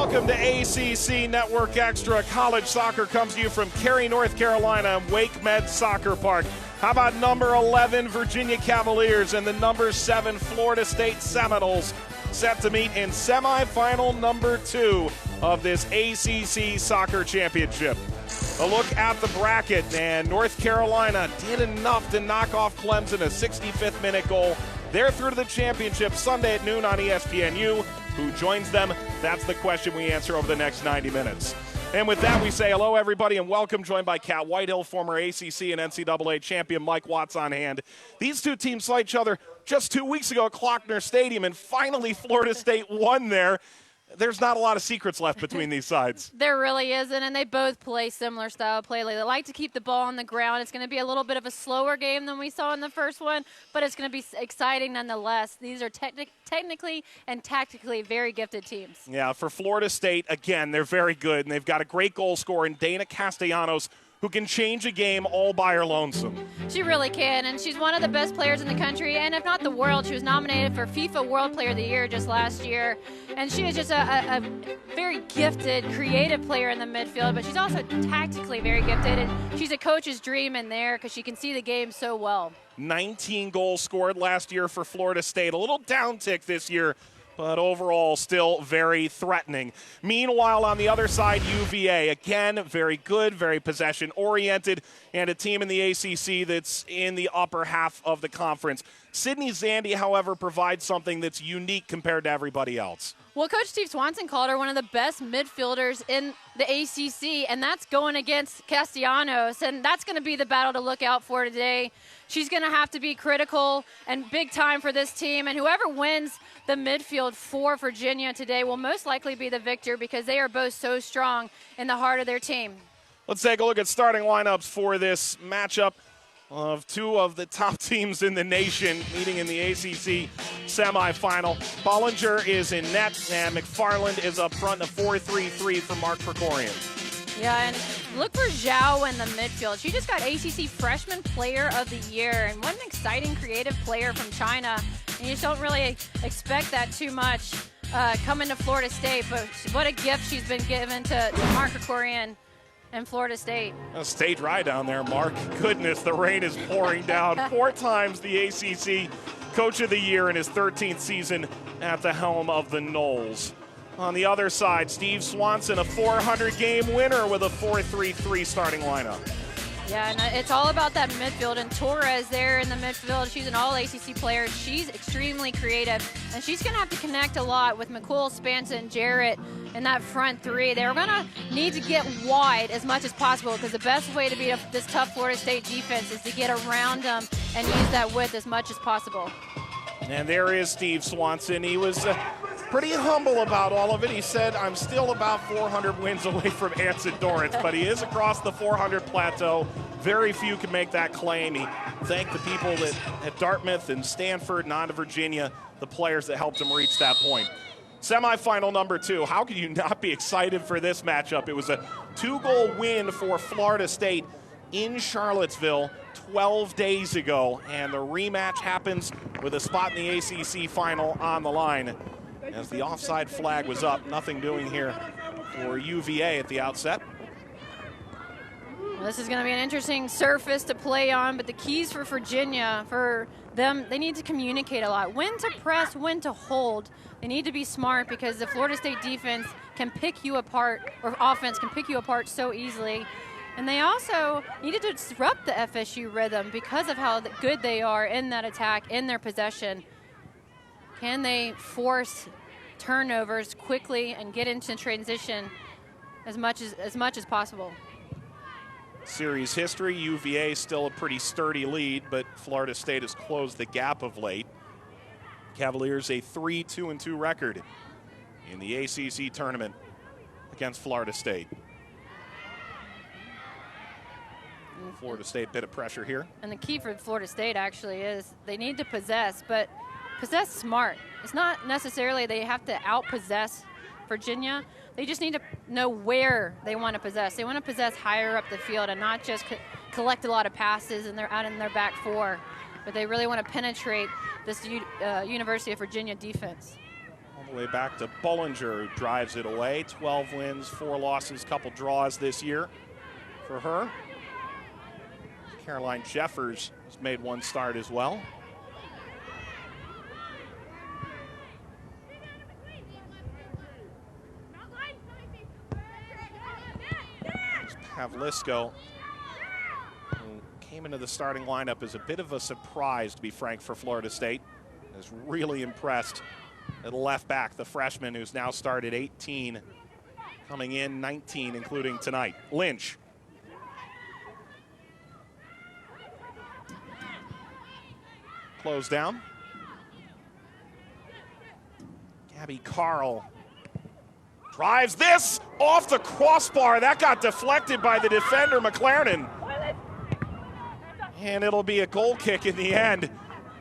welcome to ACC Network Extra. College soccer comes to you from Cary, North Carolina, Wake Med Soccer Park. How about number 11 Virginia Cavaliers and the number 7 Florida State Seminoles set to meet in semifinal number 2 of this ACC Soccer Championship. A look at the bracket, and North Carolina did enough to knock off Clemson, a 65th minute goal. They're through to the championship Sunday at noon on ESPNU. Who joins them? That's the question we answer over the next 90 minutes. And with that, we say hello, everybody, and welcome, joined by Cat Whitehill, former ACC and NCAA champion Mike Watts on hand. These two teams saw each other just 2 weeks ago at Klockner Stadium, and finally Florida State won there. There's not a lot of secrets left between these sides. There really isn't, and they both play similar style play. They like to keep the ball on the ground. It's going to be a little bit of a slower game than we saw in the first one, but it's going to be exciting nonetheless. These are technically and tactically very gifted teams. Yeah, for Florida State, again, they're very good, and they've got a great goal scorer in Dana Castellanos, who can change a game all by her lonesome. She really can, and she's one of the best players in the country, and if not the world. She was nominated for FIFA World Player of the Year just last year, and she is just a very gifted, creative player in the midfield, but she's also tactically very gifted, and she's a coach's dream in there because she can see the game so well. 19 goals scored last year for Florida State, a little downtick this year, but overall still very threatening. Meanwhile, on the other side, UVA, again, very good, very possession-oriented, and a team in the ACC that's in the upper half of the conference. Sydney Zandy, however, provides something that's unique compared to everybody else. Well, Coach Steve Swanson called her one of the best midfielders in the ACC, and that's going against Castellanos, and that's going to be the battle to look out for today. She's going to have to be critical and big time for this team, and whoever wins the midfield for Virginia today will most likely be the victor because they are both so strong in the heart of their team. Let's take a look at starting lineups for this matchup of two of the top teams in the nation meeting in the ACC semifinal. Bollinger is in net, and McFarland is up front in a 4-3-3 for Mark Krikorian. Yeah, and look for Zhao in the midfield. She just got ACC Freshman Player of the Year, and what an exciting, creative player from China. And you just don't really expect that too much coming to Florida State, but what a gift she's been given to Mark Krikorian and Florida State. Stay dry down there, Mark. Goodness, the rain is pouring down. 4 times the ACC Coach of the Year in his 13th season at the helm of the Noles. On the other side, Steve Swanson, a 400-game winner with a 4-3-3 starting lineup. Yeah, and it's all about that midfield, and Torres there in the midfield. She's an all-ACC player. She's extremely creative, and she's going to have to connect a lot with McCool, Spanson, and Jarrett in that front three. They're going to need to get wide as much as possible because the best way to beat this tough Florida State defense is to get around them and use that width as much as possible. And there is Steve Swanson. He was pretty humble about all of it. He said, I'm still about 400 wins away from Anson Dorrance, but he is across the 400 plateau. Very few can make that claim. He thanked the people at Dartmouth and Stanford and on to Virginia, the players that helped him reach that point. Semifinal number 2. How can you not be excited for this matchup? It was a 2-goal win for Florida State in Charlottesville 12 days ago, and the rematch happens with a spot in the ACC final on the line. As the offside flag was up, nothing doing here for UVA at the outset. Well, this is going to be an interesting surface to play on, but the keys for Virginia, for them, they need to communicate a lot. When to press, when to hold. They need to be smart because the Florida State defense can pick you apart, or offense can pick you apart so easily. And they also needed to disrupt the FSU rhythm because of how good they are in that attack, in their possession. Can they force turnovers quickly and get into transition as much as possible? Series history, UVA still a pretty sturdy lead, but Florida State has closed the gap of late. Cavaliers a 3-2-2 record in the ACC tournament against Florida State. Florida State, bit of pressure here. And the key for Florida State actually is they need to possess, but possess smart. It's not necessarily they have to outpossess Virginia. They just need to know where they want to possess. They want to possess higher up the field and not just collect a lot of passes and they're out in their back four, but they really want to penetrate this University of Virginia defense. Well, All the way back to Bollinger, who drives it away. 12 wins, 4 losses, couple draws this year for her. Caroline Jeffers has made 1 start as well. Pavlisko, who came into the starting lineup as a bit of a surprise, to be frank, for Florida State, is really impressed at left back, the freshman who's now started 18, coming in 19, including tonight. Lynch. Close down. Gabby Carl drives this off the crossbar. That got deflected by the defender, McLaren. And it'll be a goal kick in the end.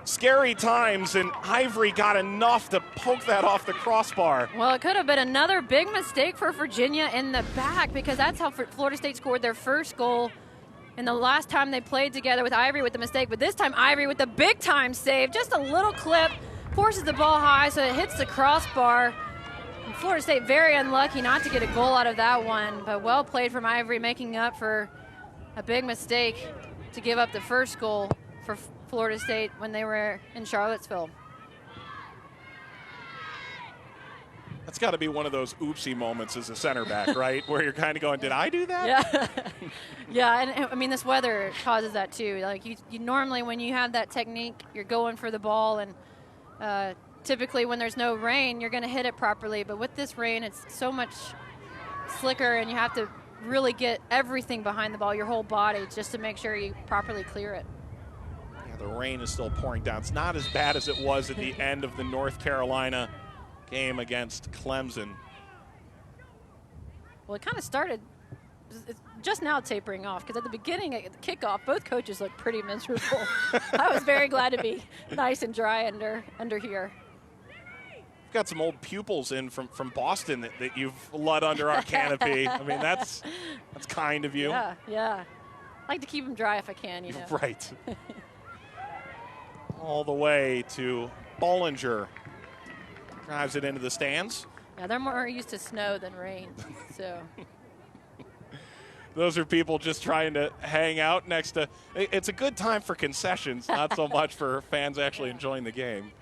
Scary times, and Ivory got enough to poke that off the crossbar. Well, it could have been another big mistake for Virginia in the back, because that's how Florida State scored their first goal in the last time they played together, with Ivory with the mistake. But this time Ivory with the big time save. Just a little clip, forces the ball high so it hits the crossbar. And Florida State very unlucky not to get a goal out of that one, but well played from Ivory, making up for a big mistake to give up the first goal for Florida State when they were in Charlottesville. That's got to be one of those oopsie moments as a center back, right? Where you're kind of going, did I do that? Yeah. Yeah, and I mean, this weather causes that too. Like you normally, when you have that technique, you're going for the ball, and typically when there's no rain, you're going to hit it properly. But with this rain, it's so much slicker, and you have to really get everything behind the ball, your whole body, just to make sure you properly clear it. Yeah, the rain is still pouring down. It's not as bad as it was at the end of the North Carolina game against Clemson. Well, it kind of started just now tapering off, because at the beginning, at the kickoff, both coaches looked pretty miserable. I was very glad to be nice and dry under here. We've got some old pupils in from Boston that you've let under our canopy. I mean, that's kind of you. Yeah, yeah. I like to keep them dry if I can, you know. Right. All the way to Bollinger. Drives it into the stands. Yeah, they're more used to snow than rain, so. Those are people just trying to hang out next to. It's a good time for concessions, not so much for fans actually enjoying the game.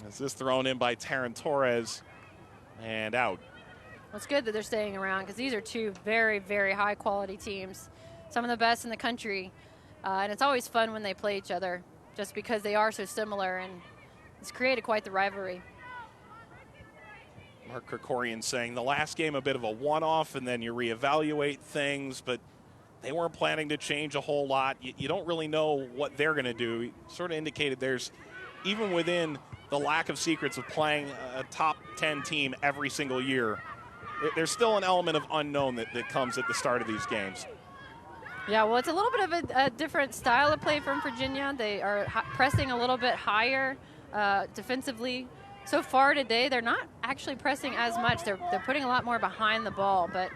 Is this thrown in by Taryn Torres and out? Well, it's good that they're staying around, because these are two very, very high quality teams, some of the best in the country, and it's always fun when they play each other, just because they are so similar, and it's created quite the rivalry. Mark Krikorian saying the last game a bit of a one-off, and then you reevaluate things, but they weren't planning to change a whole lot. You don't really know what they're going to do. He sort of indicated there's, even within the lack of secrets of playing a top 10 team every single year, there's still an element of unknown that comes at the start of these games. Yeah, well, it's a little bit of a different style of play from Virginia. They are pressing a little bit higher defensively. So far today, they're not actually pressing as much. They're putting a lot more behind the ball, but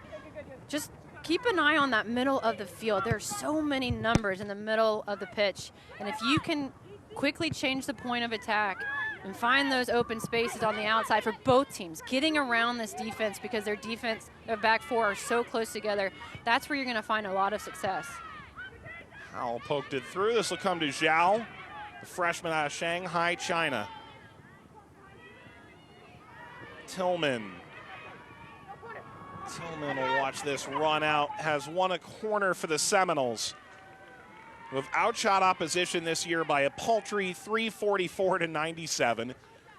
just keep an eye on that middle of the field. There are so many numbers in the middle of the pitch, and if you can quickly change the point of attack and find those open spaces on the outside for both teams, getting around this defense, because their back four are so close together, that's where you're going to find a lot of success. Howell poked it through. This will come to Zhao, the freshman out of Shanghai, China. Tillman will watch this run out, has won a corner for the Seminoles, who have outshot opposition this year by a paltry 344-97.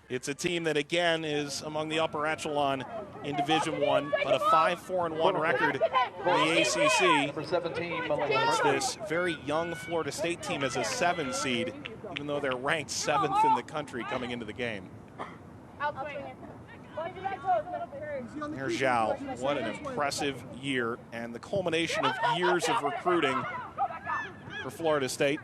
It's a team that, again, is among the upper echelon in Division I, but a 5-4-1 record in the ACC. It's this very young Florida State team as a 7 seed, even though they're ranked 7th in the country coming into the game. There's Zhao. What an impressive year, and the culmination of years of recruiting for Florida State.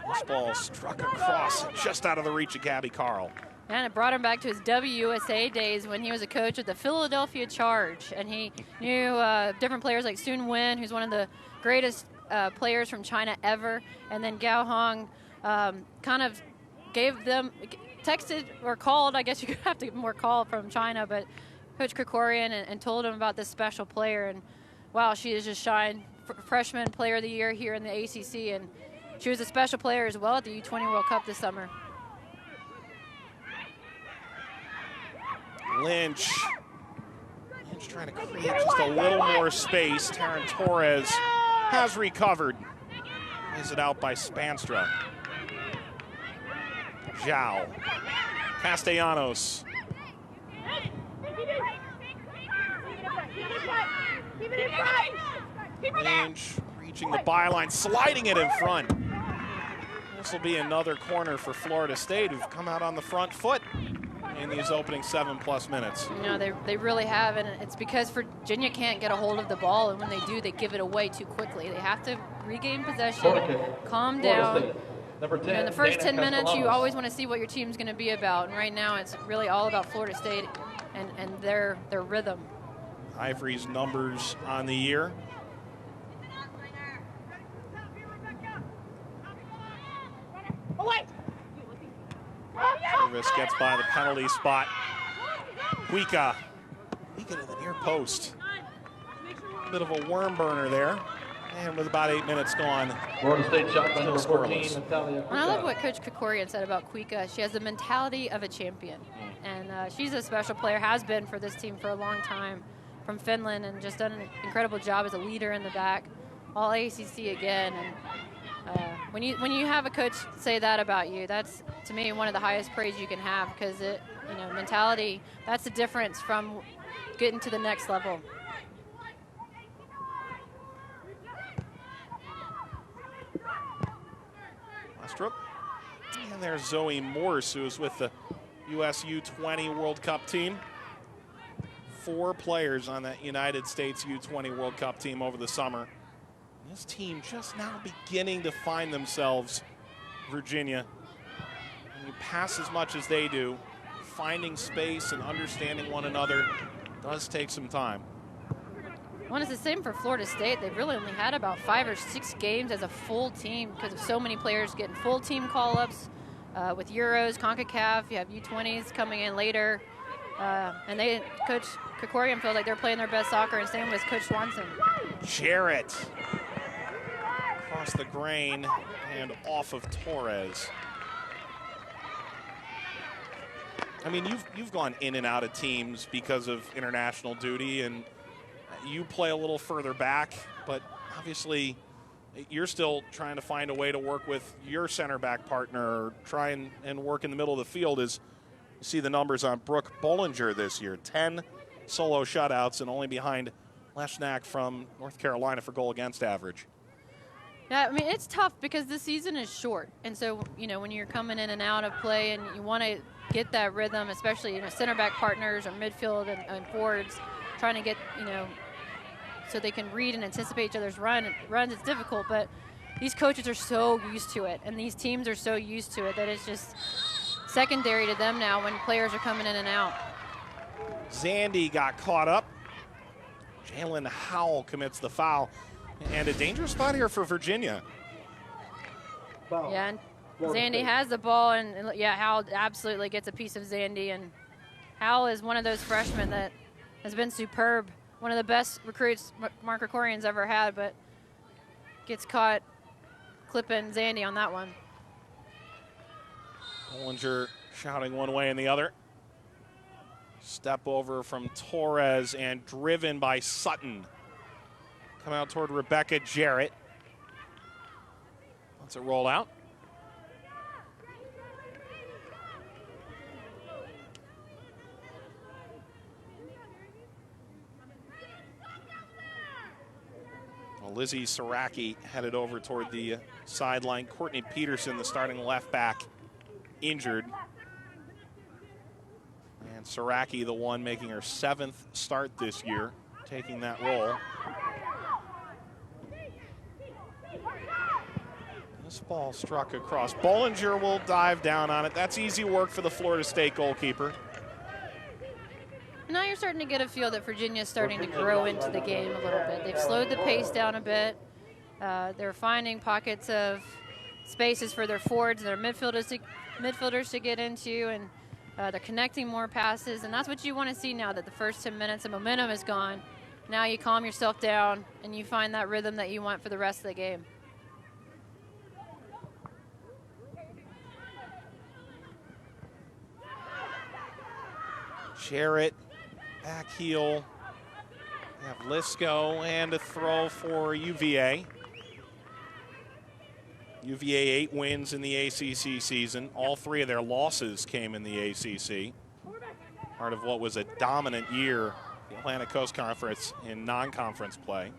This ball struck across just out of the reach of Gabby Carl. And it brought him back to his WUSA days when he was a coach at the Philadelphia Charge, and he knew different players like Sun Wen, who's one of the greatest players from China ever, and then Gao Hong kind of texted or called, I guess you could have to more call from China, but Coach Krikorian and told him about this special player, and wow, she has just shined. Freshman Player of the Year here in the ACC, and she was a special player as well at the U20 World Cup this summer. Lynch trying to create just a little more space. Taryn Torres has recovered. Is it out by Spanstra? Zhao. Castellanos. Lynch reaching the byline, sliding it in front. This will be another corner for Florida State, who've come out on the front foot in these opening 7+ minutes. You know, they really have, and it's because Virginia can't get a hold of the ball, and when they do, they give it away too quickly. They have to regain possession, calm down. Number 10, in the first 10 minutes, you Castellanos. always want to see what your team's going to be about, and right now it's really all about Florida State and their rhythm. Ivory's numbers on the year. Service gets by the penalty spot. Cuica to the near post. A bit of a worm burner there. And with about 8 minutes gone, Florida State shot by number 14, scoreless. Natalia. And I love what Coach Krikorian said about Cuica. She has the mentality of a champion. And she's a special player, has been for this team for a long time, from Finland, and just done an incredible job as a leader in the back. All ACC again. And when you have a coach say that about you, that's, to me, one of the highest praise you can have, because mentality, that's the difference from getting to the next level. Westrup. And there's Zoe Morse, who is with the US U20 World Cup team. 4 players on that United States U20 World Cup team over the summer. This team just now beginning to find themselves, Virginia. When you pass as much as they do, finding space and understanding one another does take some time. Well, it's the same for Florida State. They've really only had about 5 or 6 games as a full team because of so many players getting full team call-ups with Euros, CONCACAF. You have U20s coming in later. And Coach Krikorian feels like they're playing their best soccer, and same with Coach Swanson. Jarrett across the grain and off of Torres. I mean, you've gone in and out of teams because of international duty, and you play a little further back, but obviously you're still trying to find a way to work with your center back partner, or try and work in the middle of the field. As you see the numbers on Brooke Bollinger this year, 10 solo shutouts, and only behind Leshnak from North Carolina for goal against average. Yeah, I mean, it's tough because the season is short. And so, when you're coming in and out of play and you want to get that rhythm, especially, center back partners or midfield and forwards, trying to get, so they can read and anticipate each other's runs, it's difficult. But these coaches are so used to it, and these teams are so used to it that it's just secondary to them now when players are coming in and out. Zandy got caught up. Jalen Howell commits the foul. And a dangerous spot here for Virginia. Yeah, and Zandy has the ball, and Howell absolutely gets a piece of Zandy. And Howell is one of those freshmen that has been superb, one of the best recruits Mark Krikorian's ever had, but gets caught clipping Zandy on that one. Bollinger shouting one way and the other. Step over from Torres and driven by Sutton. Come out toward Rebecca Jarrett. Let's it roll out. Well, Lizzie Saraki headed over toward the sideline. Courtney Peterson, the starting left back, injured. And Saraki, the one making her 7th start this year, taking that role. This ball struck across. Bollinger will dive down on it. That's easy work for the Florida State goalkeeper. Now you're starting to get a feel that Virginia's starting to grow into the game a little bit. They've slowed the pace down a bit. They're finding pockets of spaces for their forwards and their midfielders midfielders to get into, and they're connecting more passes, and that's what you want to see now that the first 10 minutes of momentum is gone. Now you calm yourself down, and you find that rhythm that you want for the rest of the game. Jarrett, back heel. We have Lisco and a throw for UVA. UVA 8 wins in the ACC season. All 3 of their losses came in the ACC. Part of what was a dominant year, the Atlantic Coast Conference in non-conference play.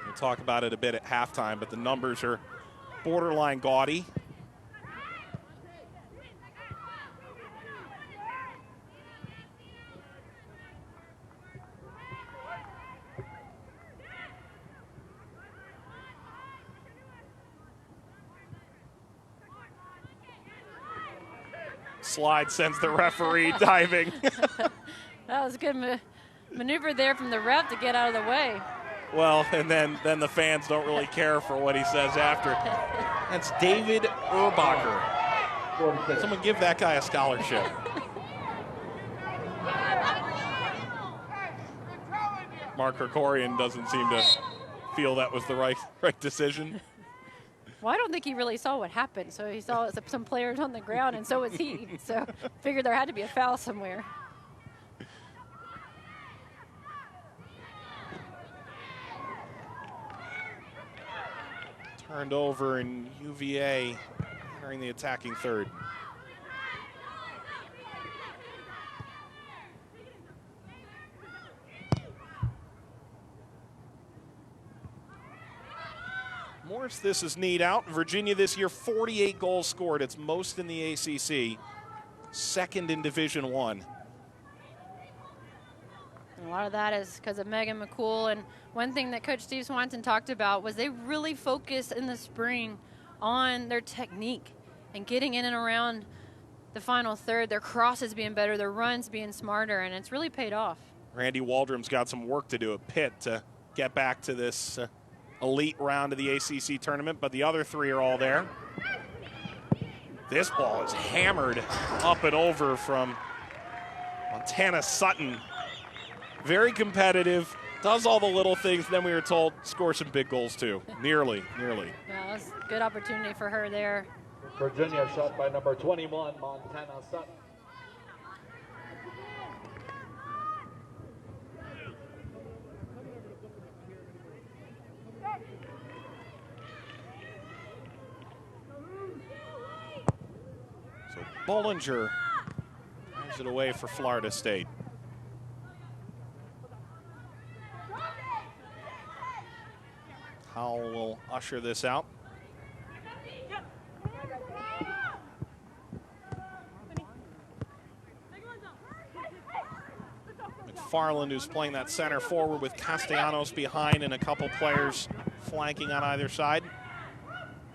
We'll talk about it a bit at halftime, but the numbers are borderline gaudy. Slide sends the referee diving. That was a good maneuver there from the ref to get out of the way. Well, and then the fans don't really care for what he says after. That's David Urbacher. Someone give that guy a scholarship. Mark Krikorian doesn't seem to feel that was the right decision. Well, I don't think he really saw what happened. So he saw some players on the ground, and so was he. So figured there had to be a foul somewhere. Turned over, and UVA entering the attacking third. Morris, this is neat out. Virginia this year, 48 goals scored. It's most in the ACC, second in Division I. And a lot of that is because of Megan McCool. And one thing that Coach Steve Swanson talked about was they really focused in the spring on their technique and getting in and around the final third, their crosses being better, their runs being smarter, and it's really paid off. Randy Waldrom's got some work to do at Pitt to get back to this elite round of the ACC tournament, but the other 3 are all there. This ball is hammered up and over from Montana Sutton. Very competitive, does all the little things, then we were told score some big goals too. Nearly. Yeah, it was a good opportunity for her there. Virginia shot by number 21, Montana Sutton. So Bollinger drives it away for Florida State. Howell will usher this out. McFarland, who's playing that center forward with Castellanos behind and a couple players flanking on either side.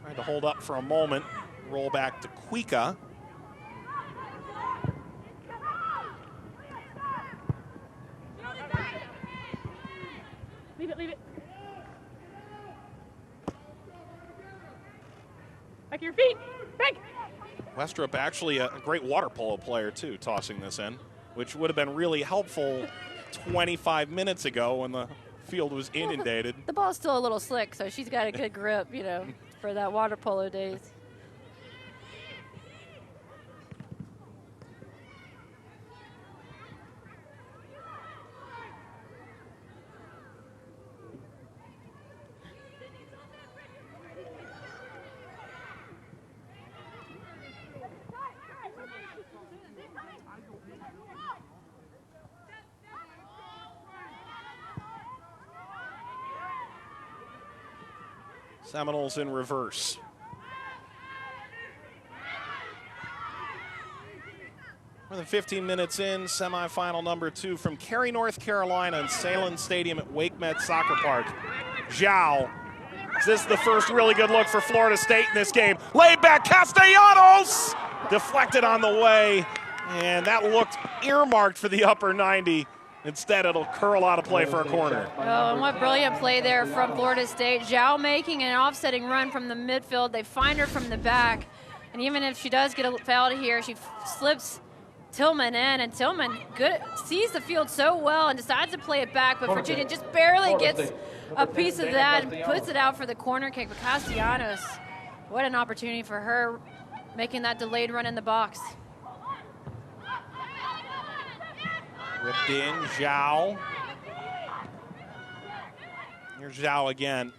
Trying to hold up for a moment. Roll back to Cuica. Leave it. Back your feet. Back. Westrup actually a great water polo player too, tossing this in, which would have been really helpful 25 minutes ago when the field was inundated. The ball's still a little slick, so she's got a good grip, you know, for that water polo days. Seminoles in reverse. More than 15 minutes in, semifinal number 2 from Cary, North Carolina in Salem Stadium at Wake Med Soccer Park. Zhao. Is this the first really good look for Florida State in this game? Laid back, Castellanos! Deflected on the way, and that looked earmarked for the upper 90. Instead, it'll curl out of play for a corner. Oh, and what brilliant play there from Florida State. Zhao making an offsetting run from the midfield. They find her from the back, And even if she does get a foul here, she slips Tillman in, and Tillman sees the field so well and decides to play it back, but Virginia just barely gets a piece of that and puts it out for the corner kick. But Castellanos, what an opportunity for her, making that delayed run in the box. Ripped in, Zhao. Here's Zhao again.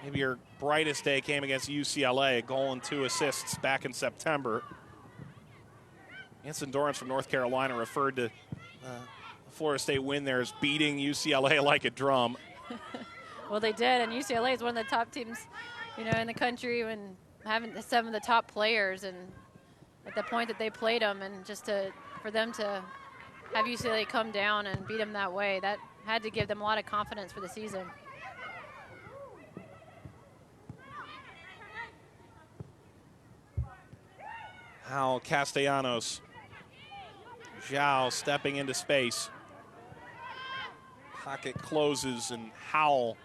Maybe your brightest day came against UCLA, a goal and 2 assists back in September. Anson Dorrance from North Carolina referred to the Florida State win there as beating UCLA like a drum. Well, they did, and UCLA is one of the top teams, in the country, and having some of the top players, and at the point that they played them, and just for them to have UCLA come down and beat them that way, that had to give them a lot of confidence for the season. How Castellanos, Zhao stepping into space. Pocket closes, and Howell.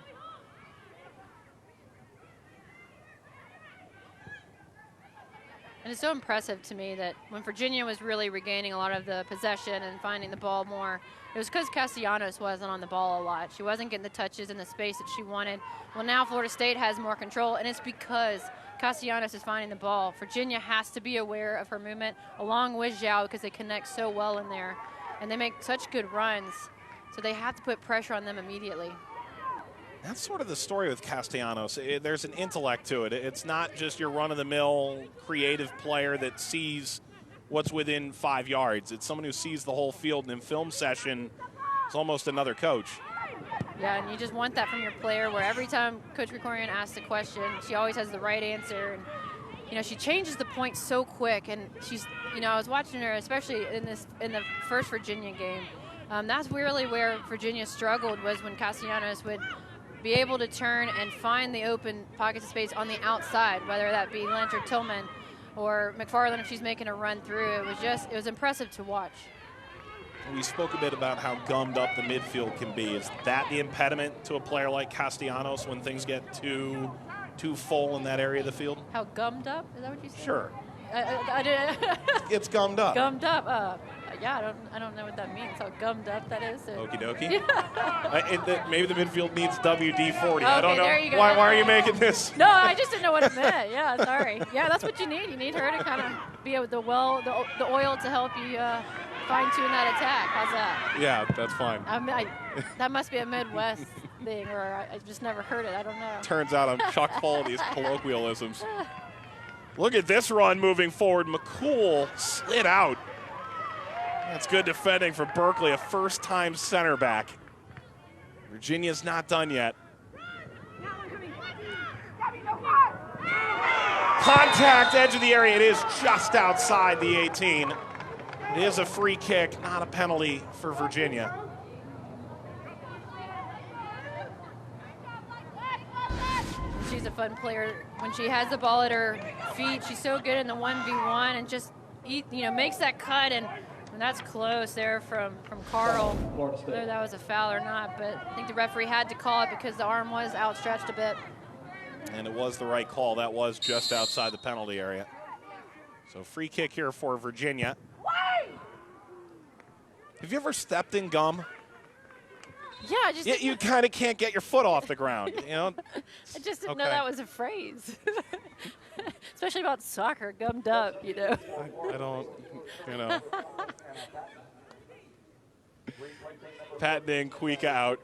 And it's so impressive to me that when Virginia was really regaining a lot of the possession and finding the ball more, it was because Castellanos wasn't on the ball a lot. She wasn't getting the touches in the space that she wanted. Well, now Florida State has more control, and it's because Castellanos is finding the ball. Virginia has to be aware of her movement along with Zhao because they connect so well in there, and they make such good runs. So they have to put pressure on them immediately. That's sort of the story with Castellanos. There's an intellect to it. It's not just your run-of-the-mill creative player that sees what's within 5 yards. It's someone who sees the whole field, and in film session, it's almost another coach. Yeah, and you just want that from your player, where every time Coach Krikorian asks a question, she always has the right answer. And, she changes the point so quick. And she's, I was watching her, especially in the first Virginia game. That's really where Virginia struggled, was when Castellanos would be able to turn and find the open pockets of space on the outside, whether that be Lynch or Tillman or McFarland if she's making a run through. It was impressive to watch. We spoke a bit about how gummed up the midfield can be. Is that the impediment to a player like Castellanos when things get too full in that area of the field? How gummed up? Is that what you said? Sure. I It's gummed up. Gummed up. Yeah, I don't know what that means. How gummed up that is. Okie dokie. Maybe the midfield needs WD-40. Okay, I don't know. there you go. Why are you making this? No, I just didn't know what it meant. Yeah, sorry. Yeah, that's what you need. You need her to kind of be the oil to help you fine-tune that attack. How's that? Yeah, that's fine. That must be a Midwest thing, or I just never heard it. I don't know. Turns out I'm chock full of these colloquialisms. Look at this run moving forward. McCool slid out. That's good defending for Berkeley, a first-time center back. Virginia's not done yet. Contact, edge of the area. It is just outside the 18. It is a free kick, not a penalty for Virginia. She's a fun player. When she has the ball at her feet, she's so good in the 1v1 and just makes that cut, and that's close there from Carl. Whether that was a foul or not, but I think the referee had to call it because the arm was outstretched a bit. And it was the right call. That was just outside the penalty area. So free kick here for Virginia. Have you ever stepped in gum? Yeah, you kind of can't get your foot off the ground, I just didn't know that was a phrase. Especially about soccer, gummed up, I don't, Patenting Kuika out.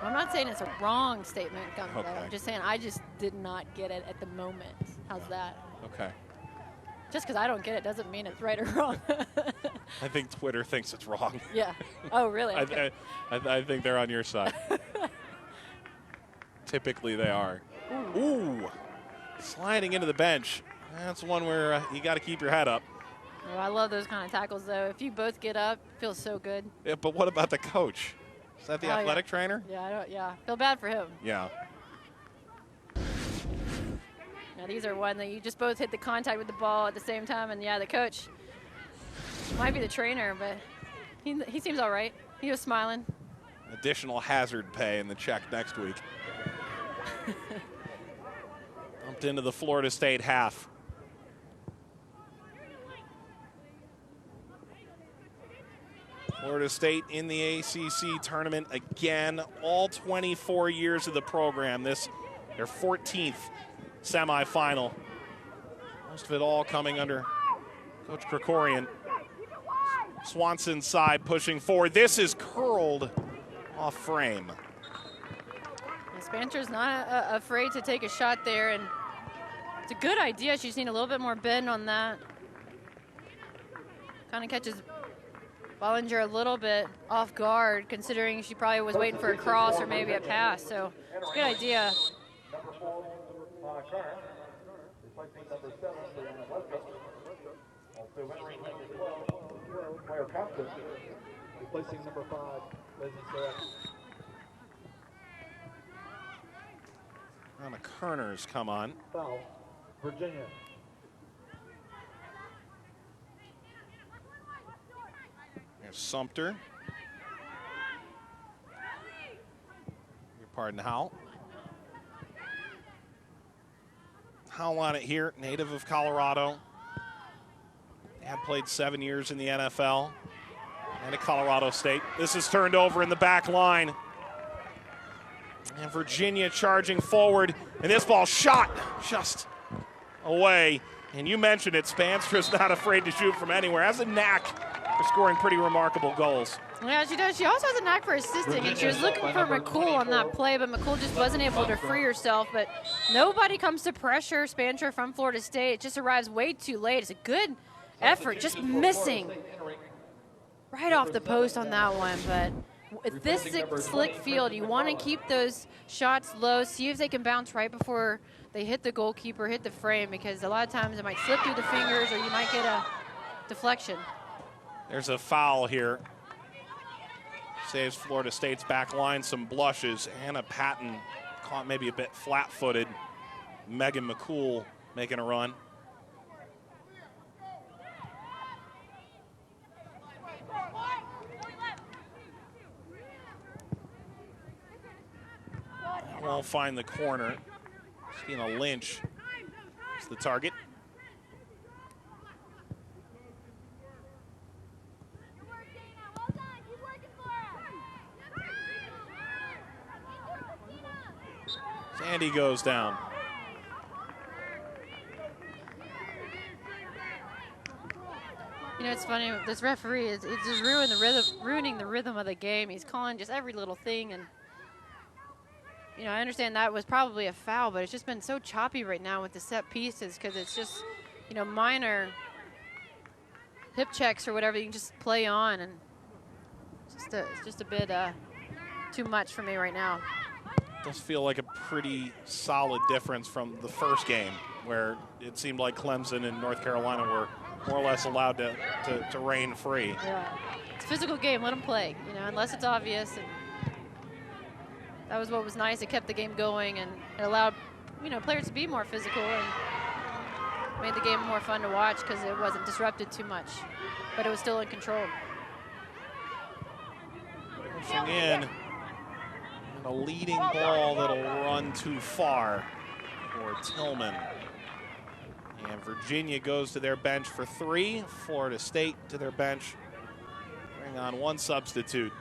I'm not saying it's a wrong statement, gummed up. Okay. I'm just saying I just did not get it at the moment. How's that? Okay. Just because I don't get it doesn't mean it's right or wrong. I think Twitter thinks it's wrong. Yeah. Oh, really? Okay. I think they're on your side. Typically they are. Ooh. Sliding into the bench. That's one where you got to keep your head up. Oh, I love those kind of tackles, though. If you both get up, it feels so good. Yeah, but what about the coach? Is that the athletic trainer? Yeah, feel bad for him. Yeah. Yeah, these are one that you just both hit the contact with the ball at the same time, and yeah, the coach might be the trainer, but he seems all right. He was smiling. Additional hazard pay in the check next week. Bumped into the Florida State half. Florida State in the ACC tournament again, all 24 years of the program. This their 14th semifinal. Most of it all coming under Coach Krikorian. Swanson side pushing forward. This is curled off frame. Spancer's not afraid to take a shot there, and it's a good idea. She's seen a little bit more bend on that. Kind of catches Bollinger a little bit off guard, considering she probably was waiting for a cross or maybe a pass. So it's a good idea. Replacing number 5, Leslie Sarah. Anna Kerner's come on. Foul, Virginia. There's Sumter. Your pardon, Howell. Howell on it here, native of Colorado. Had played 7 years in the NFL and at Colorado State. This is turned over in the back line. And Virginia charging forward, and this ball shot just away. And you mentioned it, Spanstra's not afraid to shoot from anywhere. Has a knack for scoring pretty remarkable goals. Yeah, she does. She also has a knack for assisting, and she was looking for McCool on that play, but McCool just wasn't able to free herself. But nobody comes to pressure Spantra from Florida State. It just arrives way too late. It's a good effort, just missing right off the post on that one. But with this slick field, you want to keep those shots low, see if they can bounce right before they hit the goalkeeper, hit the frame, because a lot of times it might slip through the fingers or you might get a deflection. There's a foul here. Saves Florida State's back line some blushes. Anna Patton caught maybe a bit flat-footed. Megan McCool making a run. Won't find the corner. Christina Lynch is the target. Sandy goes down. You know, it's funny, this referee is just ruining the rhythm of the game. He's calling just every little thing, and you know, I understand that was probably a foul, but it's just been so choppy right now with the set pieces because it's just, you know, minor hip checks or whatever you can just play on, and it's just a bit too much for me right now. Does feel like a pretty solid difference from the first game, where it seemed like Clemson and North Carolina were more or less allowed to reign free. Yeah, it's a physical game. Let them play, you know, unless it's obvious. And that was what was nice. It kept the game going, and it allowed, you know, players to be more physical and made the game more fun to watch because it wasn't disrupted too much, but it was still in control. Pushing in, and a leading ball that'll run too far for Tillman. And Virginia goes to their bench for 3. Florida State to their bench. Bring on 1 substitute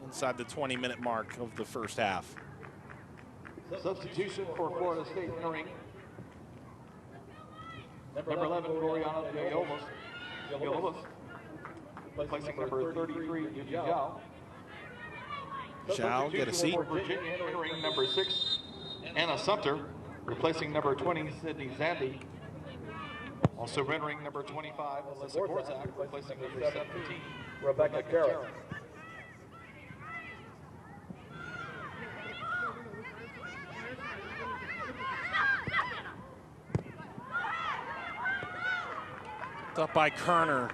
inside the 20-minute mark of the first half. Substitution for Florida State entering. Number 11, Gloriana Villalobos. Replacing number 33, Yuji Zhao. Zhao, get a seat. Virginia entering number 6, Anna Sumter. Replacing number 20, Sydney Zandy. Also entering number 25, Alyssa Gorzak. Replacing number 17, Rebecca Carroll. Up by Kerner.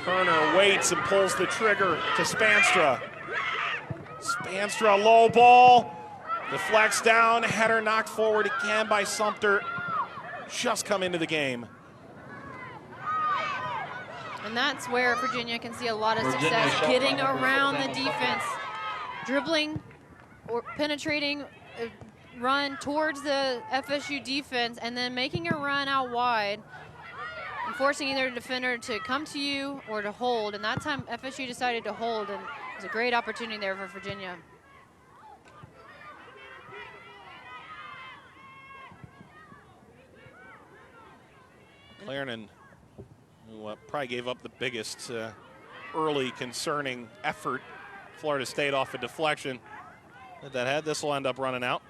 Kerner waits and pulls the trigger to Spanstra. Spanstra, low ball. Deflects down, header knocked forward again by Sumter. Just come into the game. And that's where Virginia can see a lot of success, getting around the defense, dribbling or penetrating, run towards the FSU defense, and then making a run out wide and forcing either a defender to come to you or to hold. And that time FSU decided to hold, and it was a great opportunity there for Virginia. Clarendon, who probably gave up the biggest early concerning effort. Florida State off a deflection. Hit that head, this will end up running out.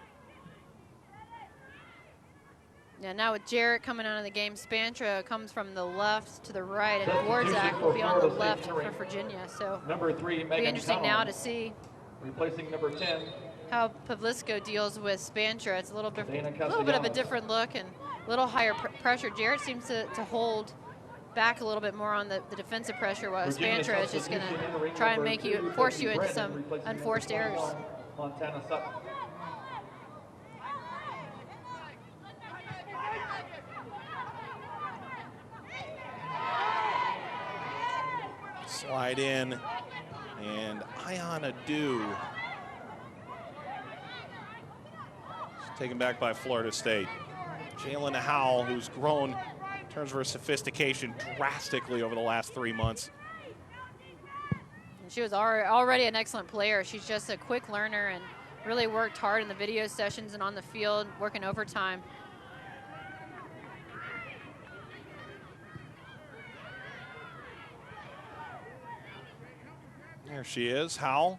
Yeah, now with Jarrett coming out of the game, Spantra comes from the left to the right, and Dvorak will be on the left for Virginia. So number 3, it'll be interesting now to see replacing number 10. how Pavlisco deals with Spantra. It's a little bit of a different look and a little higher pressure. Jarrett seems to hold back a little bit more on the defensive pressure, while Spantra is just going to try and force you into some unforced errors. Montana Sutton. Slide in, and Ion Adu taken back by Florida State. Jalen Howell, who's grown in terms of her sophistication drastically over the last 3 months. She was already an excellent player. She's just a quick learner and really worked hard in the video sessions and on the field, working overtime. There she is, Howell.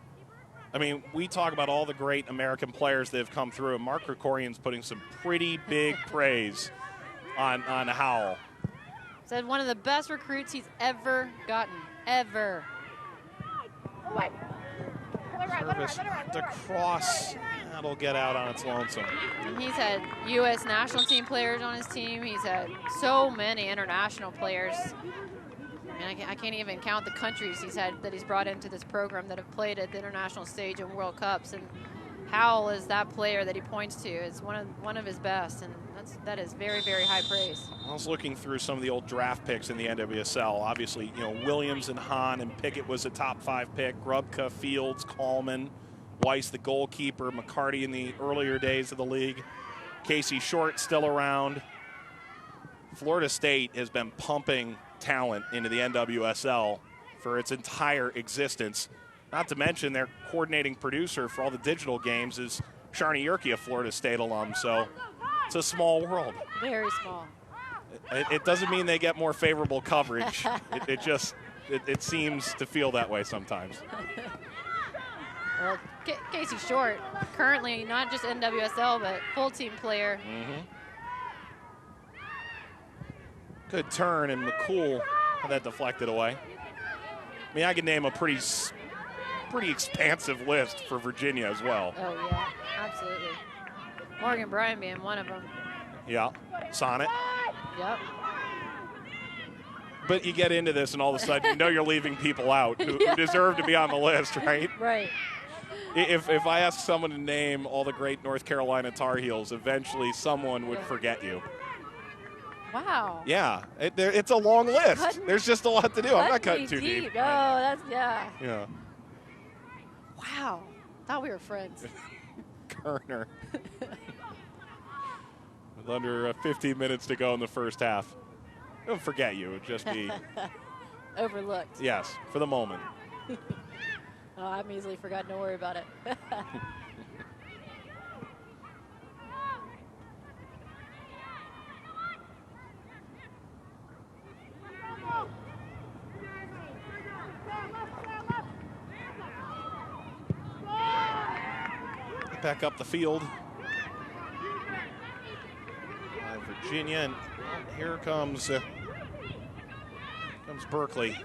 I mean, we talk about all the great American players that have come through, and Mark Krikorian's putting some pretty big praise on Howell. Said one of the best recruits he's ever gotten, ever. Service to cross. That'll get out on its lonesome. And he's had U.S. national team players on his team. He's had so many international players. I mean, I can't even count the countries that he's brought into this program that have played at the international stage and World Cups. And Howell is that player that he points to. It's one of his best, and that is very, very high praise. I was looking through some of the old draft picks in the NWSL. Obviously, Williams and Hahn and Pickett was a top 5 pick. Grubka, Fields, Coleman, Weiss, the goalkeeper, McCarty in the earlier days of the league. Casey Short still around. Florida State has been pumping talent into the NWSL for its entire existence. Not to mention their coordinating producer for all the digital games is Sharni Yerke, a Florida State alum. So it's a small world. Very small. It doesn't mean they get more favorable coverage. It seems to feel that way sometimes. Well, Casey Short, currently not just NWSL, but full team player. Mm-hmm. Good turn, and McCool had that deflected away. I mean, I could name a pretty expansive list for Virginia as well. Oh, yeah, absolutely. Morgan Bryan being one of them. Yeah, Sonnet. Yep. But you get into this, and all of a sudden, you're leaving people out who deserve to be on the list, right? Right. If I ask someone to name all the great North Carolina Tar Heels, eventually someone would forget you. Wow. Yeah, it's a long list. There's just a lot to do. I'm not cutting too deep. Oh, that's, yeah. Yeah. Wow. Thought we were friends. Kerner. With under 15 minutes to go in the first half. Don't forget you. It'd just be overlooked. Yes, for the moment. Oh, I'm easily forgotten. Don't worry about it. Back up the field. Virginia, and here comes Berkeley.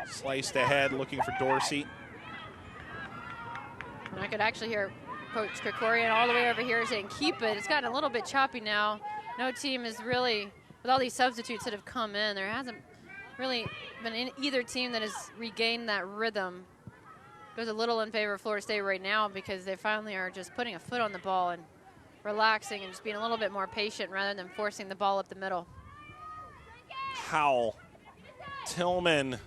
Sliced ahead, looking for Dorsey. And I could actually hear Coach Krikorian all the way over here saying, keep it. It's gotten a little bit choppy now. No team is really, with all these substitutes that have come in, there hasn't really been either team that has regained that rhythm. goes a little in favor of Florida State right now because they finally are just putting a foot on the ball and relaxing and just being a little bit more patient rather than forcing the ball up the middle. Howell. Tillman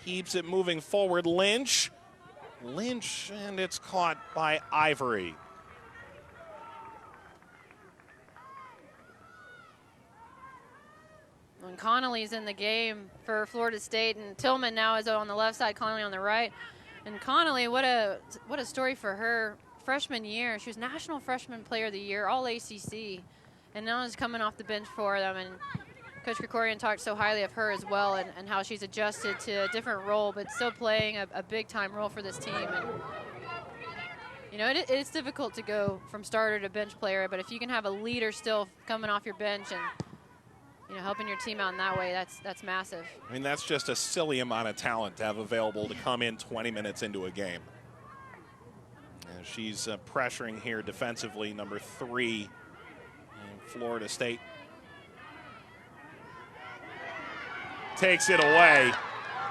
keeps it moving forward. Lynch, and it's caught by Ivory. When Connolly's in the game for Florida State, and Tillman now is on the left side, Connolly on the right. And Connolly, what a story for her. Freshman year, she was National Freshman Player of the Year, all ACC, and now is coming off the bench for them. And Coach Krikorian talked so highly of her as well, and how she's adjusted to a different role, but still playing a big-time role for this team. And you know, it's difficult to go from starter to bench player, but if you can have a leader still coming off your bench and helping your team out in that way, that's massive. I mean, that's just a silly amount of talent to have available to come in 20 minutes into a game. And she's pressuring here defensively, number 3 in Florida State. Takes it away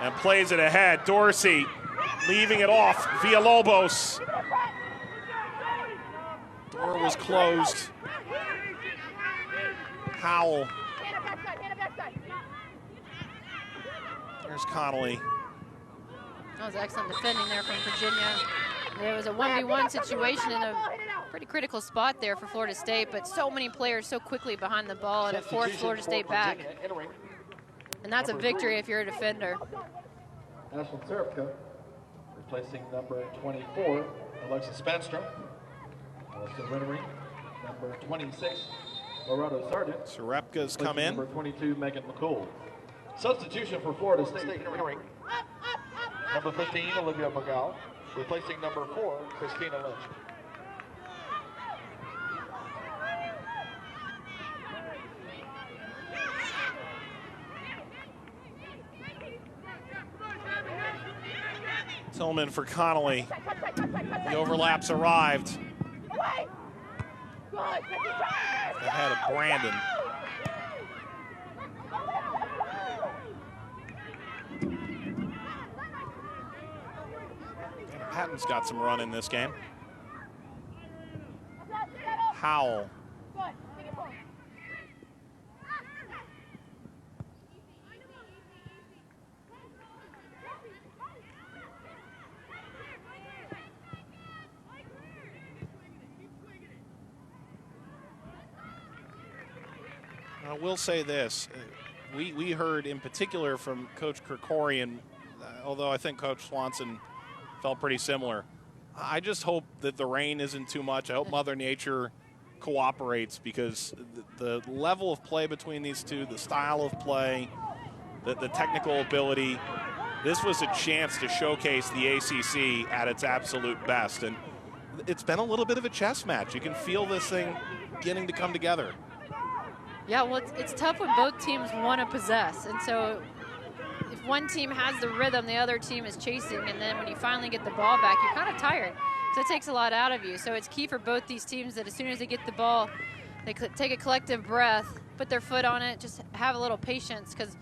and plays it ahead. Dorsey leaving it off. Villalobos. Door was closed. Howell. There's Connolly. That was excellent defending there from Virginia. There was a 1v1 situation in a pretty critical spot there for Florida State, but so many players so quickly behind the ball, and it forced Florida State back. And that's a victory if you're a defender. Ashlyn Serapka replacing number 24, Alexis Spanstrom. Also entering number 26, Loretta Sargent. Serapka's come in. Number 22, Megan McCool. Substitution for Florida State entering number 15, Olivia Magal. Replacing number 4, Christina Lynch. Tillman for Connolly. The overlaps arrived. Ahead of Brandon. Patton's got some run in this game. Howell. I will say this. We heard in particular from Coach Krikorian, although I think Coach Swanson felt pretty similar. I just hope that the rain isn't too much. I hope Mother Nature cooperates, because the level of play between these two, the style of play, the technical ability, this was a chance to showcase the ACC at its absolute best. And it's been a little bit of a chess match. You can feel this thing beginning to come together. Yeah, well, it's tough when both teams want to possess. And so if one team has the rhythm, the other team is chasing. And then when you finally get the ball back, you're kind of tired. So it takes a lot out of you. So it's key for both these teams that as soon as they get the ball, they take a collective breath, put their foot on it, just have a little patience. Because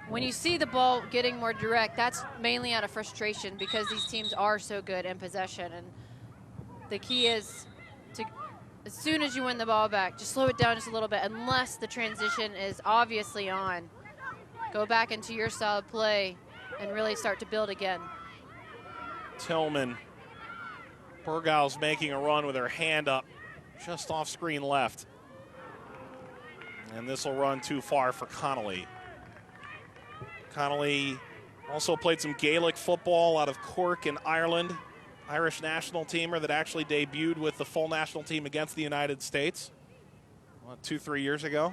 when you see the ball getting more direct, that's mainly out of frustration, because these teams are so good in possession. And the key is to, as soon as you win the ball back, just slow it down just a little bit, unless the transition is obviously on. Go back into your solid play and really start to build again. Tillman. Burgow's making a run with her hand up just off screen left. And this will run too far for Connolly. Connolly also played some Gaelic football out of Cork in Ireland. Irish national teamer that actually debuted with the full national team against the United States 2-3 years ago.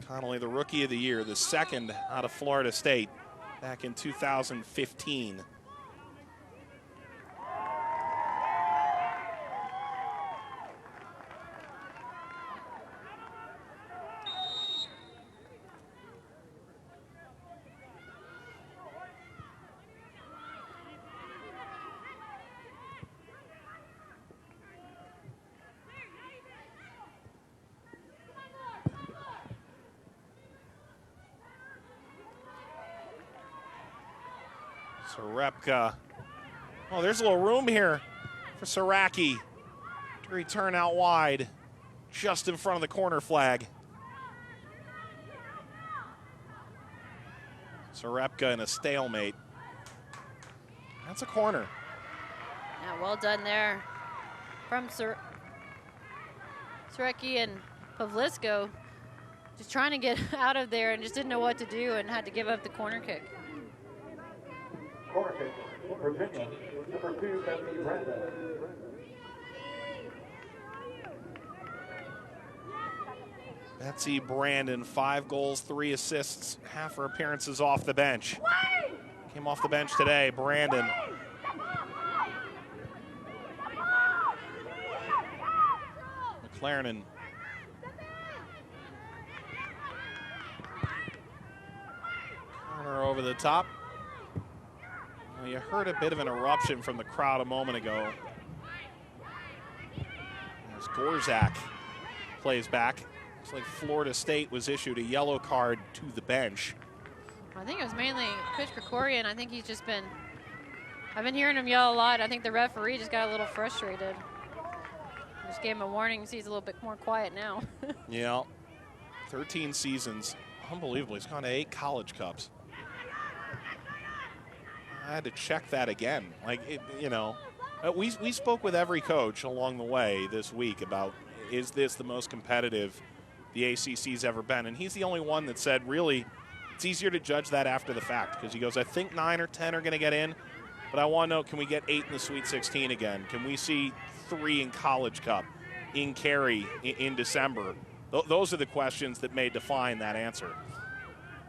Connolly, the Rookie of the Year, the second out of Florida State back in 2015. Sarepka. Oh, there's a little room here for Saraki to return out wide, just in front of the corner flag. Sarepka in a stalemate. That's a corner. Yeah, well done there from Sareki and Pavlisko. Just trying to get out of there and just didn't know what to do and had to give up the corner kick. Corner kick, Virginia, number 2, Bethany Brandon. Betsy Brandon, 5 goals, 3 assists, half her appearances off the bench. Came off the bench today, Brandon. McLaren. Corner over the top. Well, you heard a bit of an eruption from the crowd a moment ago. As Gorzak plays back. Looks like Florida State was issued a yellow card to the bench. I think it was mainly Coach Krikorian. I think he's just been, I've been hearing him yell a lot. I think the referee just got a little frustrated. Just gave him a warning. He's a little bit more quiet now. Yeah, 13 seasons. Unbelievable. He's gone to 8 college cups. I had to check that again. Like, we spoke with every coach along the way this week about, is this the most competitive the ACC's ever been? And he's the only one that said, really, it's easier to judge that after the fact, because he goes, I think 9 or 10 are going to get in, but I want to know, can we get 8 in the Sweet 16 again? Can we see 3 in College Cup, in Cary in December? Those are the questions that may define that answer.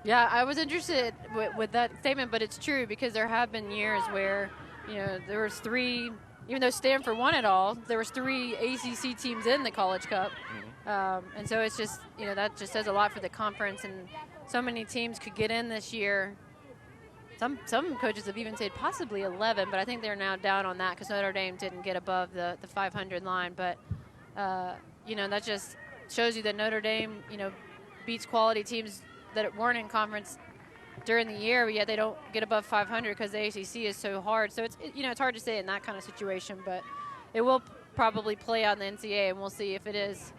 Yeah, I was interested with that statement, but it's true because there have been years where, there was 3, even though Stanford won it all, there was 3 ACC teams in the College Cup. And so it's just, that just says a lot for the conference, and so many teams could get in this year. Some coaches have even said possibly 11, but I think they're now down on that because Notre Dame didn't get above the 500 line. But, that just shows you that Notre Dame, beats quality teams that weren't in conference during the year, but yet they don't get above 500 because the ACC is so hard. So it's hard to say in that kind of situation, but it will probably play out in the NCAA, and we'll see if it is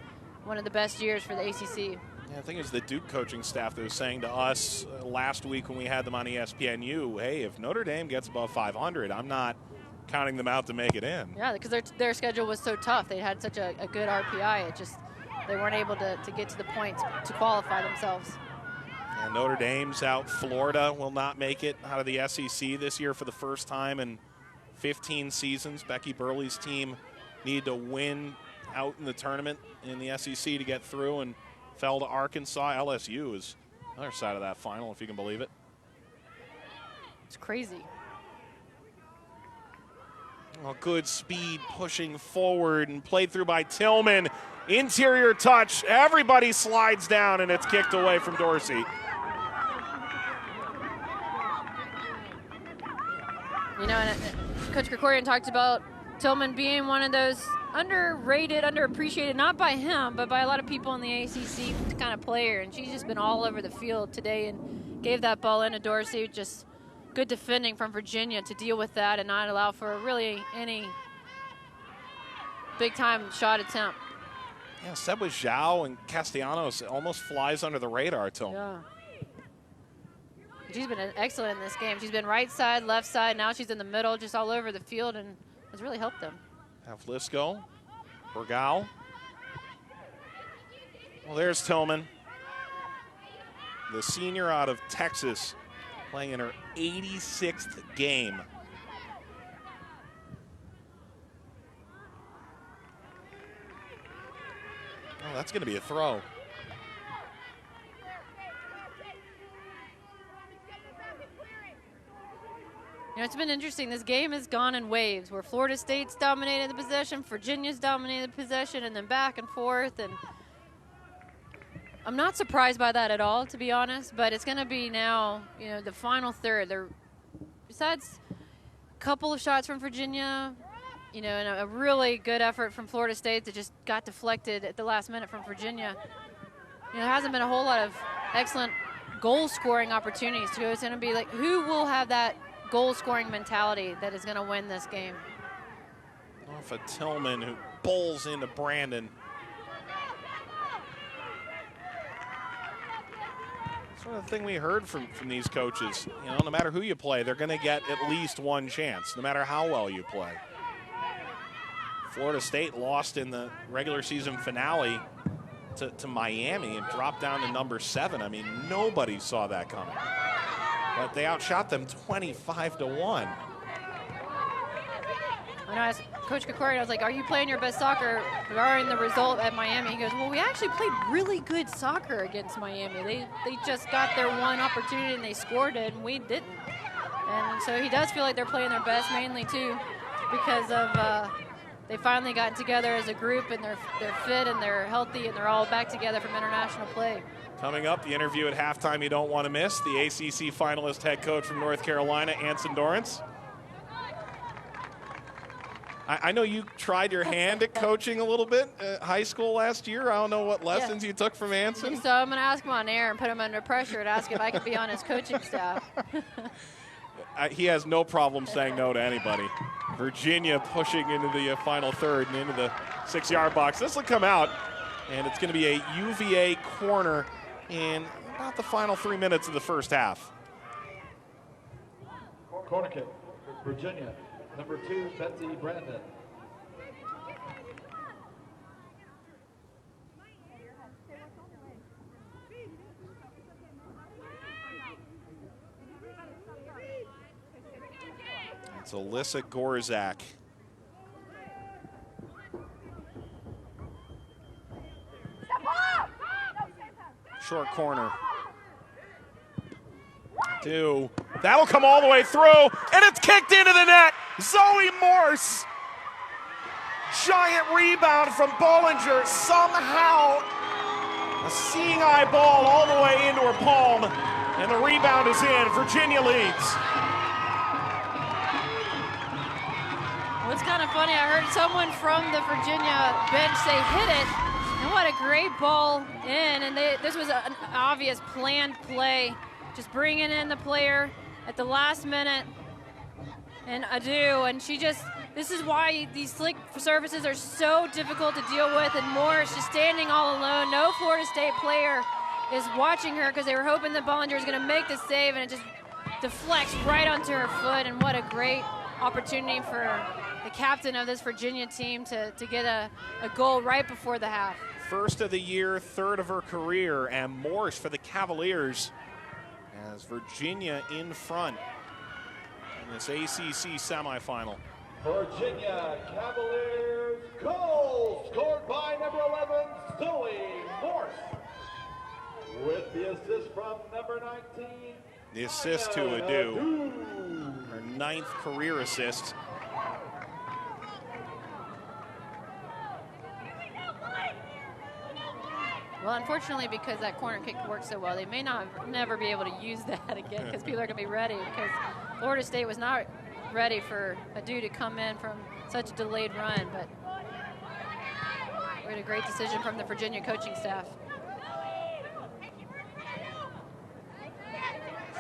one of the best years for the ACC. Yeah, I think it was the Duke coaching staff that was saying to us last week when we had them on ESPNU, hey, if Notre Dame gets above 500, I'm not counting them out to make it in. Yeah, because their schedule was so tough. They had such a good RPI. It just, they weren't able to get to the point to qualify themselves. And Notre Dame's out. Florida will not make it out of the SEC this year for the first time in 15 seasons. Becky Burley's team needed to win out in the tournament in the SEC to get through and fell to Arkansas. LSU is other side of that final, if you can believe it. It's crazy. Oh, good speed pushing forward and played through by Tillman. Interior touch. Everybody slides down, and it's kicked away from Dorsey. And Coach Krikorian talked about Tillman being one of those underrated, underappreciated, not by him, but by a lot of people in the ACC kind of player. And she's just been all over the field today and gave that ball in to Dorsey. Just good defending from Virginia to deal with that and not allow for really any big-time shot attempt. Yeah, Seb with Zhao and Castellanos almost flies under the radar, Tillman. Yeah. She's been excellent in this game. She's been right side, left side. Now she's in the middle, just all over the field, and has really helped them. Pavlisko, Bergal. Well, there's Tillman, the senior out of Texas, playing in her 86th game. Oh, that's going to be a throw. It's been interesting. This game has gone in waves where Florida State's dominated the possession, Virginia's dominated the possession, and then back and forth. And I'm not surprised by that at all, to be honest, but it's going to be now, the final third. Besides a couple of shots from Virginia, and a really good effort from Florida State that just got deflected at the last minute from Virginia. There hasn't been a whole lot of excellent goal-scoring opportunities. So it's going to be like, who will have that goal-scoring mentality that is going to win this game. Off of Tillman, who bowls into Brandon. Sort of the thing we heard from these coaches. You know, no matter who you play, they're going to get at least one chance, no matter how well you play. Florida State lost in the regular season finale to Miami and dropped down to number 7. I mean, nobody saw that coming. But they outshot them 25-1. I know, as Coach Kokori, I was like, are you playing your best soccer regarding the result at Miami? He goes, well, we actually played really good soccer against Miami. They just got their one opportunity and they scored it, and we didn't. And so he does feel like they're playing their best, mainly, too, because of they finally got together as a group, and they're fit and they're healthy and they're all back together from international play. Coming up, the interview at halftime you don't want to miss. The ACC finalist head coach from North Carolina, Anson Dorrance. I know you tried your hand at coaching a little bit at high school last year. I don't know what lessons you took from Anson. So I'm going to ask him on air and put him under pressure and ask if I could be on his coaching staff. He has no problem saying no to anybody. Virginia pushing into the final third and into the 6-yard box. This will come out, and it's going to be a UVA corner in about the final 3 minutes of the first half. Corner kick, Virginia. Number 2, Betsy Brandon. It's Alyssa Gorzak. Short corner. 2. That'll come all the way through, and it's kicked into the net. Zoe Morse. Giant rebound from Bollinger. Somehow a seeing eye ball all the way into her palm, and the rebound is in. Virginia leads. What's kind of funny, I heard someone from the Virginia bench say hit it, and what a great ball in, and this was an obvious planned play, just bringing in the player at the last minute, and Adu, and this is why these slick surfaces are so difficult to deal with, and Morris just standing all alone. No Florida State player is watching her because they were hoping that Bollinger is going to make the save, and it just deflects right onto her foot, and what a great opportunity for the captain of this Virginia team to get a goal right before the half. First of the year, third of her career, and Morse for the Cavaliers as Virginia in front in this ACC semifinal. Virginia Cavaliers goal scored by number 11, Zoe Morse. With the assist from number 19. The assist to Adu, her 9th career assist. Well, unfortunately, because that corner kick worked so well, they may never be able to use that again because people are going to be ready, because Florida State was not ready for Adu to come in from such a delayed run, but we had a great decision from the Virginia coaching staff.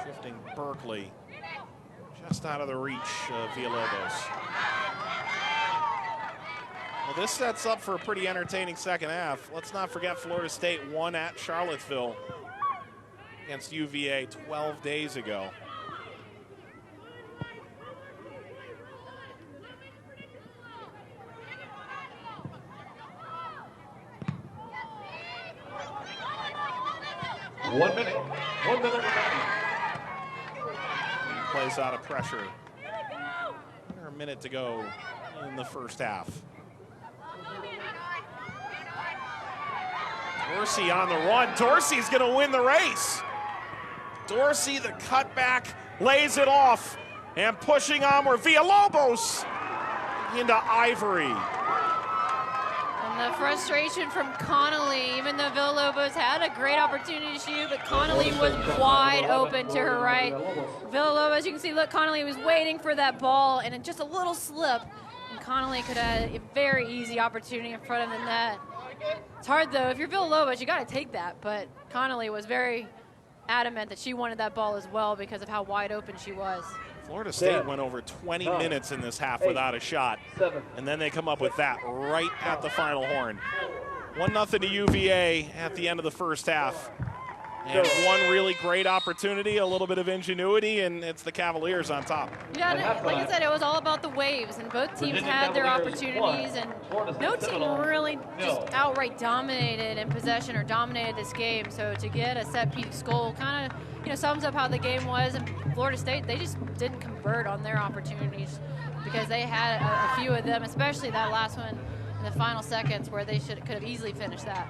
Shifting Berkeley just out of the reach of Villalobos. Well, this sets up for a pretty entertaining second half. Let's not forget Florida State won at Charlottesville against UVA 12 days ago. One minute remaining. Plays out of pressure. Under a minute to go in the first half. Dorsey on the run. Dorsey's going to win the race. Dorsey, the cutback, lays it off. And pushing onward, Villalobos into Ivory. And the frustration from Connolly, even though Villalobos had a great opportunity to shoot, but Connolly was wide open to her right. Villalobos, you can see, look, Connolly was waiting for that ball, and just a little slip, and Connolly could have a very easy opportunity in front of the net. It's hard, though. If you're Villalobos, you got to take that, but Connolly was very adamant that she wanted that ball as well because of how wide open she was. Florida State went over 20 minutes in this half without a shot, and then they come up with that right at the final horn. 1-0 to UVA at the end of the first half. And one really great opportunity, a little bit of ingenuity, and it's the Cavaliers on top. Yeah, like I said, it was all about the waves, and both teams had their opportunities, and no team really just outright dominated in possession or dominated this game. So to get a set-piece goal kind of, sums up how the game was. And Florida State, they just didn't convert on their opportunities because they had a few of them, especially that last one in the final seconds where they could have easily finished that.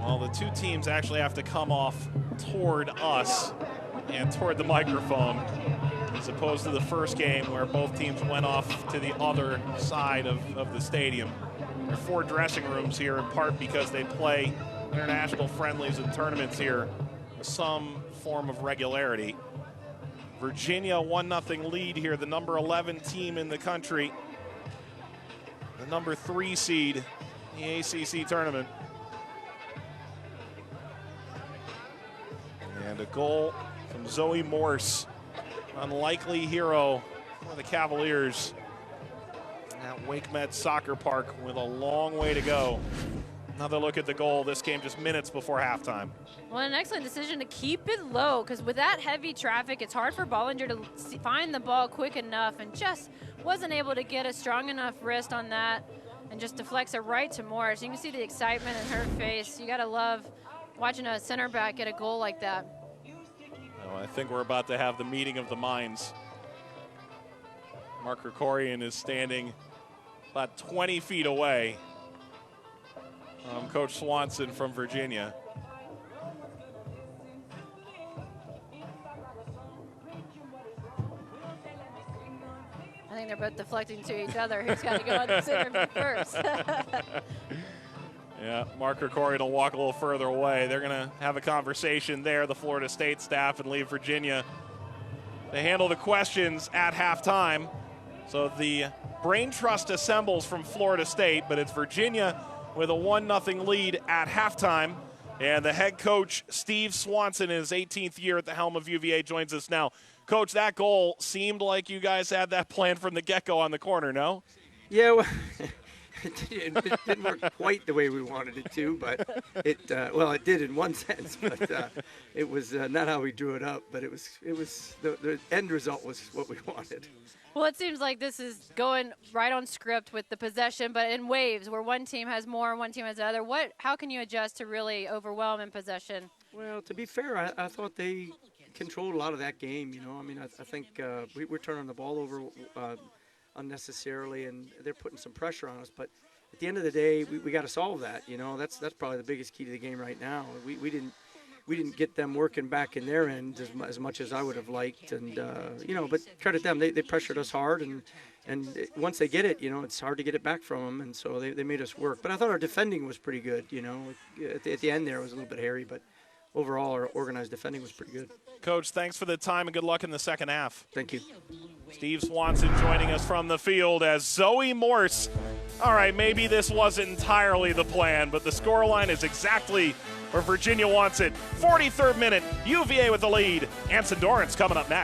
Well, the two teams actually have to come off toward us and toward the microphone, as opposed to the first game where both teams went off to the other side of the stadium. There are 4 dressing rooms here, in part because they play international friendlies and tournaments here with some form of regularity. Virginia 1-0 lead here, the number 11 team in the country, the number 3 seed in the ACC tournament. And a goal from Zoe Morse, unlikely hero for the Cavaliers at Wake Med Soccer Park with a long way to go. Another look at the goal, this game just minutes before halftime. Well, an excellent decision to keep it low, because with that heavy traffic, it's hard for Bollinger to find the ball quick enough, and just wasn't able to get a strong enough wrist on that and just deflects it right to Morris. You can see the excitement in her face. You got to love watching a center back get a goal like that. Oh, I think we're about to have the meeting of the minds. Mark Krikorian is standing about 20 feet away from Coach Swanson from Virginia. I think they're both deflecting to each other. Who's got to go on the center first? Yeah, Mark Krikorian will walk a little further away. They're going to have a conversation there, the Florida State staff, and leave Virginia. They handle the questions at halftime. So the brain trust assembles from Florida State, but it's Virginia with a 1-0 lead at halftime. And the head coach, Steve Swanson, in his 18th year at the helm of UVA, joins us now. Coach, that goal seemed like you guys had that plan from the get-go on the corner, no? Yeah, well, it didn't work quite the way we wanted it to, but it did in one sense, but it was not how we drew it up. But it was the end result was what we wanted. Well, it seems like this is going right on script with the possession, but in waves where one team has more and one team has the other. How can you adjust to really overwhelm in possession? Well, to be fair, I thought they controlled a lot of that game. I mean, I think we're turning the ball over unnecessarily, and they're putting some pressure on us. But at the end of the day, we got to solve that. That's probably the biggest key to the game right now. We didn't get them working back in their end as much as I would have liked, and but credit them, they pressured us hard, and once they get it, it's hard to get it back from them, and so they made us work. But I thought our defending was pretty good. At the end there it was a little bit hairy, but overall our organized defending was pretty good. Coach, thanks for the time and good luck in the second half. Thank you. Steve Swanson joining us from the field as Zoe Morse. All right, maybe this wasn't entirely the plan, but the scoreline is exactly where Virginia wants it. 43rd minute, UVA with the lead. Anson Dorrance coming up next.